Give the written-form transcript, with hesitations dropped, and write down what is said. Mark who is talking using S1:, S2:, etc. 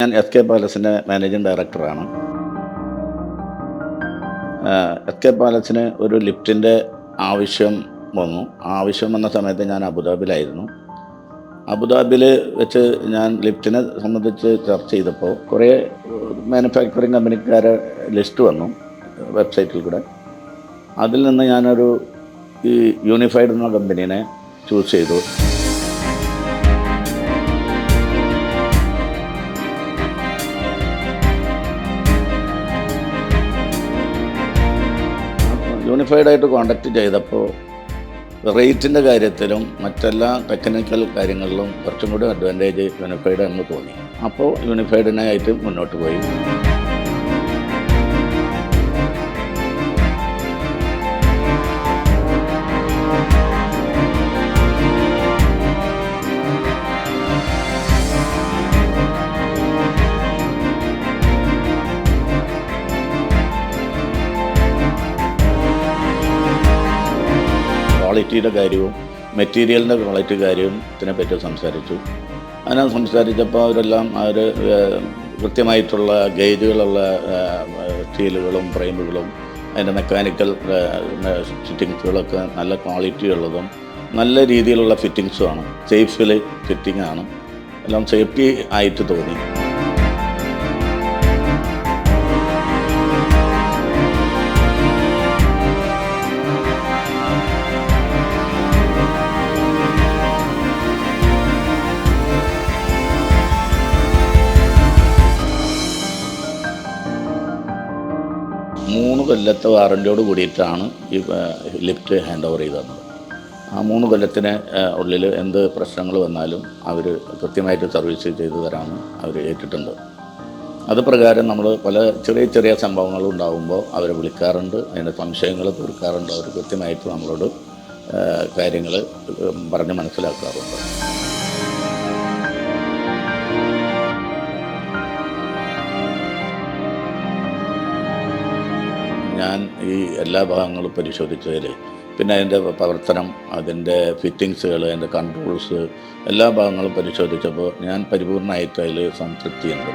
S1: ഞാൻ S K പാലസിൻ്റെ managing ഡയറക്ടറാണ്. S K പാലസിന് ഒരു ലിഫ്റ്റിൻ്റെ ആവശ്യം വന്നു. ആ ആവശ്യം വന്ന സമയത്ത് ഞാൻ അബുദാബിയിലായിരുന്നു. അബുദാബിയിൽ വെച്ച് ഞാൻ ലിഫ്റ്റിനെ സംബന്ധിച്ച് ചർച്ച ചെയ്തപ്പോൾ കുറേ മാനുഫാക്ചറിങ് കമ്പനിക്കാരെ ലിസ്റ്റ് വന്നു വെബ്സൈറ്റിൽ കൂടെ. അതിൽ നിന്ന് ഞാനൊരു ഈ യൂണിഫൈഡ് എന്ന കമ്പനീനെ ചൂസ് ചെയ്തു. യൂണിഫൈഡായിട്ട് കോണ്ടാക്ട് ചെയ്തപ്പോൾ റേറ്റിൻ്റെ കാര്യത്തിലും മറ്റെല്ലാ ടെക്നിക്കൽ കാര്യങ്ങളിലും കുറച്ചും കൂടി അഡ്വാൻറ്റേജ് യൂണിഫൈഡ് എന്ന് തോന്നി. അപ്പോൾ യൂണിഫൈഡിനായിട്ട് മുന്നോട്ട് പോയി. ക്വാളിറ്റിയുടെ കാര്യവും മെറ്റീരിയലിൻ്റെ ക്വാളിറ്റി കാര്യവും ഇതിനെപ്പറ്റി സംസാരിച്ചു. അങ്ങനെ സംസാരിച്ചപ്പോൾ അവരെല്ലാം കൃത്യമായിട്ടുള്ള ഗേജുകളുള്ള സ്റ്റീലുകളും ഫ്രെയിമുകളും അതിൻ്റെ മെക്കാനിക്കൽ ഫിറ്റിങ്സുകളൊക്കെ നല്ല ക്വാളിറ്റി ഉള്ളതും നല്ല രീതിയിലുള്ള ഫിറ്റിങ്സുമാണ്. സേഫിൽ ഫിറ്റിംഗ് ആണ്. എല്ലാം സേഫ്റ്റി ആയിട്ട് തോന്നി. മൂന്ന് കൊല്ലത്തെ വാറൻറ്റിയോട് കൂടിയിട്ടാണ് ഈ ലിഫ്റ്റ് ഹാൻഡ് ഓവർ ചെയ്ത് തന്നത്. ആ 3 കൊല്ലത്തിന് ഉള്ളിൽ എന്ത് പ്രശ്നങ്ങൾ വന്നാലും അവർ കൃത്യമായിട്ട് സർവീസ് ചെയ്ത് തരാമെന്ന് അവർ ഏറ്റിട്ടുണ്ട്. അത് പ്രകാരം നമ്മൾ പല ചെറിയ ചെറിയ സംഭവങ്ങൾ ഉണ്ടാകുമ്പോൾ അവരെ വിളിക്കാറുണ്ട്, അതിൻ്റെ സംശയങ്ങൾ തീർക്കാറുണ്ട്. അവർ കൃത്യമായിട്ട് നമ്മളോട് കാര്യങ്ങൾ പറഞ്ഞ് മനസ്സിലാക്കാറുണ്ട്. ഞാൻ ഈ എല്ലാ ഭാഗങ്ങളും പരിശോധിച്ചതിൽ പിന്നെ അതിൻ്റെ പ്രവർത്തനം, അതിൻ്റെ ഫിറ്റിങ്സുകൾ, അതിൻ്റെ കൺട്രോൾസ് എല്ലാ ഭാഗങ്ങളും പരിശോധിച്ചപ്പോൾ ഞാൻ പരിപൂർണമായിട്ട് അതിൽ സംതൃപ്തിയുണ്ട്.